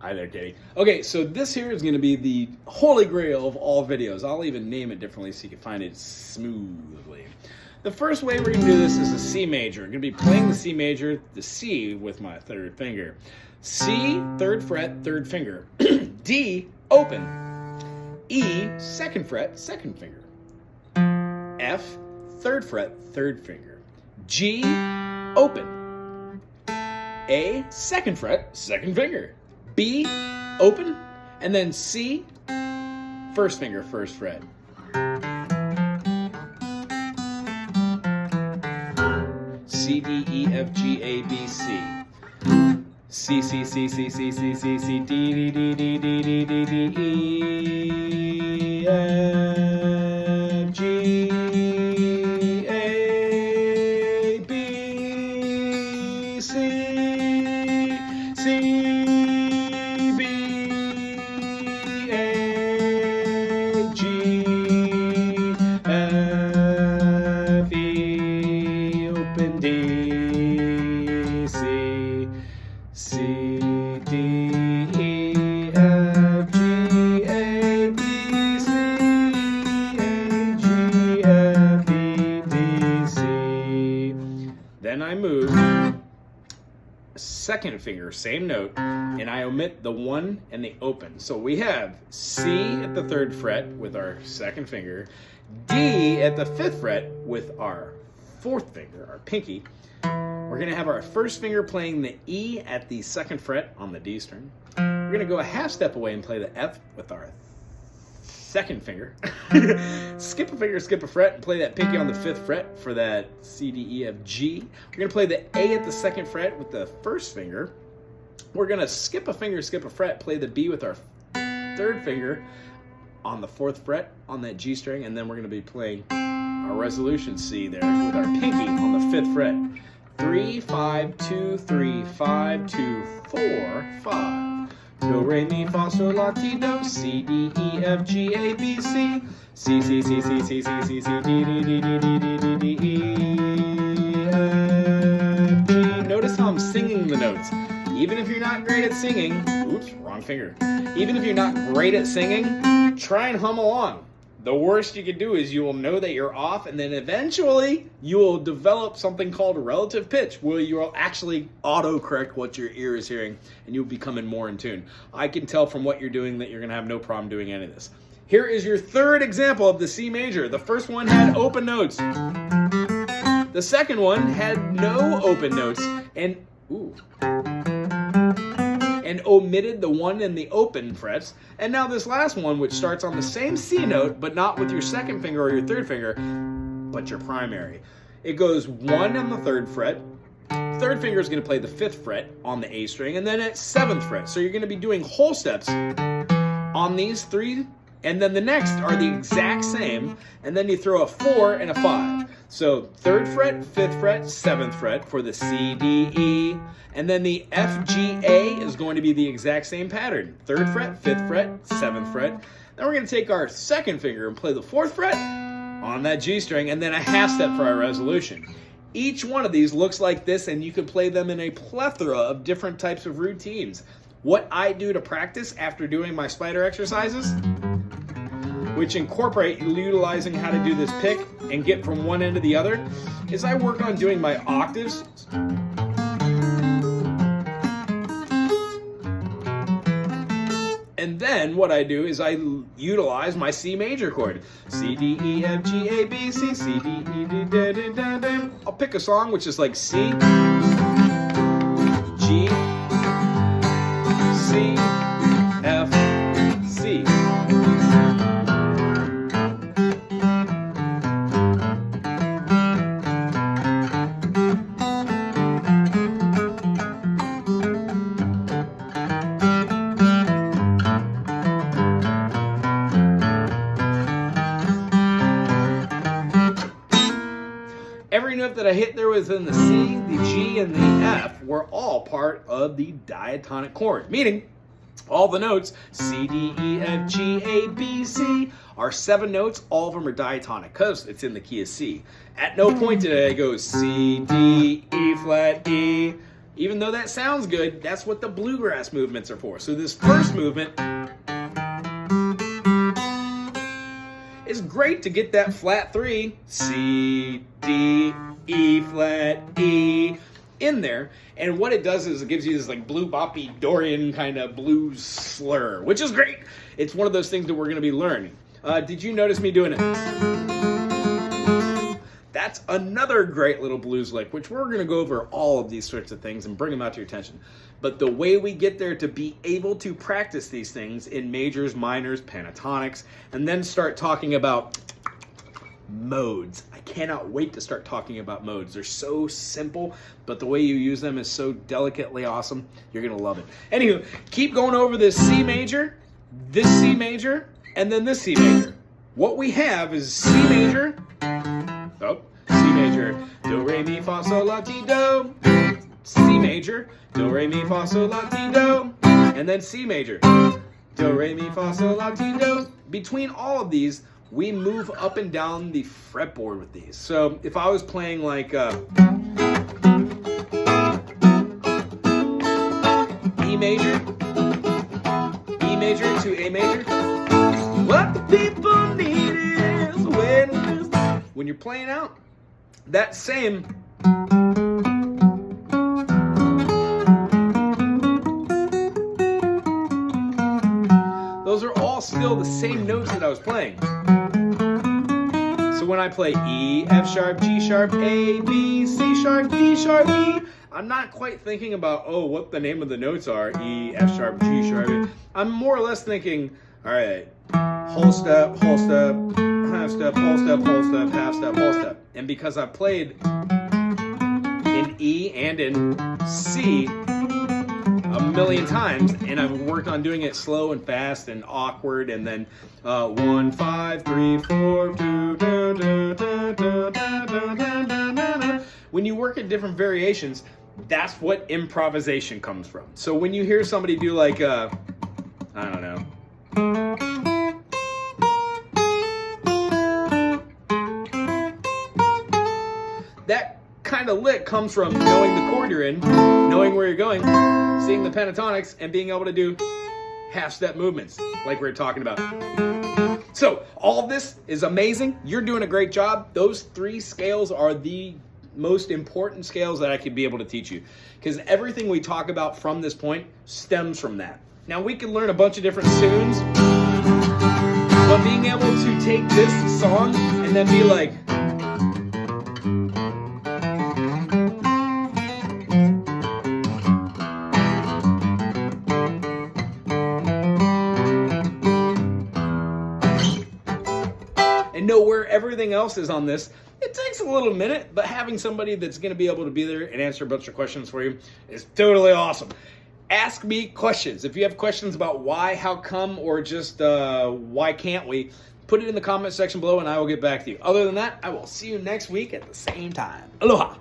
Hi there, Kadie. Okay, so this here is going to be the holy grail of all videos. I'll even name it differently so you can find it smoothly. The first way we're going to do this is a C major. I'm going to be playing the C major, the C with my third finger. C, third fret, third finger. D, open. E, second fret, second finger. F, third fret, third finger. G, open. A, second fret, second finger. B, open, and then C, first finger, first fret. C, D, E, F, G, A, B, C. C, C, C, C, C, C, C, C, D, D, D, D, D, D, D, D, E, F, G, A, B, C, C, C, D, E, F, G, A, B, C, A, G, F, E, D, C. Then I move second finger, same note, and I omit the one and the open. So we have C at the third fret with our second finger, D at the fifth fret with our fourth finger, our pinky. We're going to have our first finger playing the E at the second fret on the D string. We're going to go a half step away and play the F with our second finger. Skip a finger, skip a fret, and play that pinky on the fifth fret for that C, D, E, F, G. We're going to play the A at the second fret with the first finger. We're going to skip a finger, skip a fret, play the B with our third finger on the fourth fret on that G string, and then we're going to be playing our resolution C there with our pinky on the fifth fret. 3, 5, 2, 3, 5, 2, 4, 5. Do, re, mi, fa, sol, la, ti, do. C, D, E, F, G, A, B, C. C, C, C, C, C, C, C, C, D, D, D, D, D, D, D, D, E, F, G. Notice how I'm singing the notes. Even if you're not great at singing, oops, wrong finger. Even if you're not great at singing, try and hum along. The worst you can do is you will know that you're off, and then eventually you will develop something called relative pitch, where you will actually auto-correct what your ear is hearing, and you'll be coming more in tune. I can tell from what you're doing that you're going to have no problem doing any of this. Here is your third example of the C major. The first one had open notes. The second one had no open notes, and omitted the one and the open frets. And now this last one, which starts on the same C note, but not with your second finger or your third finger, but your primary. It goes 1 on the third fret. Third finger is going to play the fifth fret on the A string, and then at 7th fret. So you're going to be doing whole steps on these 3, and then the next are the exact same, and then you throw a 4 and a 5. So 3rd fret, 5th fret, 7th fret for the C, D, E, and then the F, G, A is going to be the exact same pattern. 3rd fret, 5th fret, 7th fret. Then we're going to take our second finger and play the 4th fret on that G string, and then a half step for our resolution. Each one of these looks like this, and you can play them in a plethora of different types of routines. What I do to practice after doing my spider exercises, which incorporate utilizing how to do this pick and get from one end to the other, is I work on doing my octaves. And then what I do is I utilize my C major chord. C, D, E, F, G, A, B, C, C, D, E, D, da, da, da, da. I'll pick a song which is like C, G, C, F, C. Every note that I hit there within the C, the G, and the F were all part of the diatonic chord, meaning all the notes, C, D, E, F, G, A, B, C, are 7 notes. All of them are diatonic because it's in the key of C. At no point did I go C, D, E flat, E. Even though that sounds good, that's what the bluegrass movements are for. So this first movement is great to get that flat 3, C, D, E flat, E, in there. And what it does is it gives you this like blue boppy Dorian kind of blues slur, which is great. It's one of those things that we're going to be learning. Did you notice me doing it? That's another great little blues lick, which we're going to go over all of these sorts of things and bring them out to your attention. But the way we get there to be able to practice these things in majors, minors, pentatonics, and then start talking about modes. I cannot wait to start talking about modes. They're so simple, but the way you use them is so delicately awesome. You're going to love it. Anywho, keep going over this C major, and then this C major. What we have is C major, C major, do, re, mi, fa, sol, la, ti, do, C major, do, re, mi, fa, sol, la, ti, do, and then C major, do, re, mi, fa, sol, la, ti, do. Between all of these, we move up and down the fretboard with these. So if I was playing like E major to A major, what the people need is when you're playing out that same those are all still the same notes that I was playing. So when I play E, F sharp, G sharp, A, B, C sharp, D sharp, E, I'm not quite thinking about, oh, what the name of the notes are, E, F sharp, G sharp. I'm more or less thinking, all right, whole step, half step, whole step, half step, whole step. And because I played in E and in C a million times, and I've worked on doing it slow and fast and awkward, and then 1, 5, 3, 4, 2, do, do, do, do, do, do. When you work at different variations, that's what improvisation comes from. So when you hear somebody do like I don't know, that kind of lick comes from knowing the chord you're in, knowing where you're going, seeing the pentatonics, and being able to do half-step movements like we were talking about. So all of this is amazing. You're doing a great job. Those 3 scales are the most important scales that I could be able to teach you, because everything we talk about from this point stems from that. Now we can learn a bunch of different tunes, but being able to take this song and then be like, and know where everything else is on this, it takes a little minute, but having somebody that's going to be able to be there and answer a bunch of questions for you is totally awesome. Ask me questions. If you have questions about why, how come, or just why can't we, put it in the comment section below and I will get back to you. Other than that, I will see you next week at the same time. Aloha.